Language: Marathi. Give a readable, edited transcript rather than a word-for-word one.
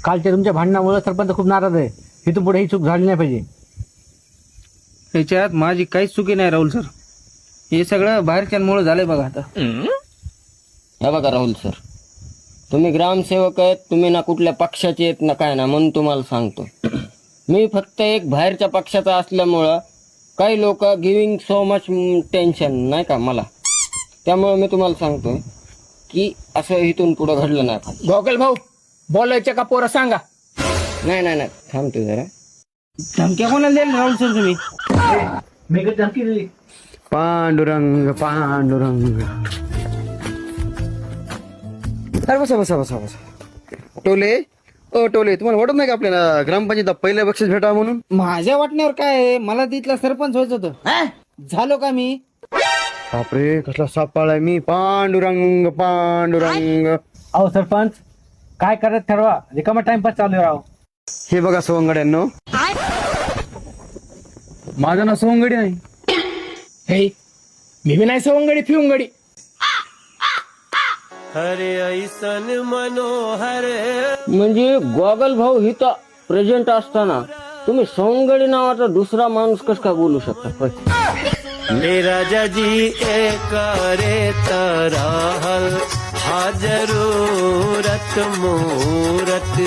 कालच्या तुमच्या भांडणामुळे सरपंच खूप नाराज आहे. इथून पुढे ही चूक झाली नाही पाहिजे. ह्याच्यात माझी काहीच चुकी नाही राहुल सर. हे सगळं बाहेरच्यांमुळे झालंय बघा आता. हे बघा राहुल सर, तुम्ही ग्रामसेवक आहेत, तुम्ही ना कुठल्या पक्षाचे आहेत ना काय ना, म्हणून तुम्हाला सांगतो. मी फक्त एक बाहेरच्या पक्षाचा असल्यामुळं काही लोक गिविंग सो मच टेन्शन नाही का मला, त्यामुळे मी तुम्हाला सांगतोय की असं इथून पुढे घडलं नाही पाहिजे. गोगल भाऊ, बोलायचं का पोरं सांगा. नाही नाही नाही, थांबतो जरा. धमक्या कोणाला द्याल राहुल सर तुम्ही? मी कधी धमकी दिली? पांडुरंग पांडुरंग. अरे बसा बसा बसा बसा. टोले ओ टोले, तुम्हाला वाटत नाही का आपल्याला ग्रामपंचायत पहिल्या बक्षीस भेटावं म्हणून? माझ्या वाटण्यावर काय आहे? मला तिथला सरपंच व्हायचं होतं. झालो का मी? बापरे, कसला सापाळ आहे मी. पांडुरंग पांडुरंग. अहो सरपंच, काय करत ठरवा, रिकामा टाइमपास चालू आहे राव. हे बघा सवंगड्यांनो, माझं नाव सवंगडी नाही. हे मी बी नाही सवंगडी फिवंगडी. म्हणजे गोगल भाऊ इथं प्रेझेंट असताना तुम्ही सवंगडी नावाचा दुसरा माणूस कस काय बोलू शकता? होय. मेरा जजी एक रे तरह हाजरूरत मूरत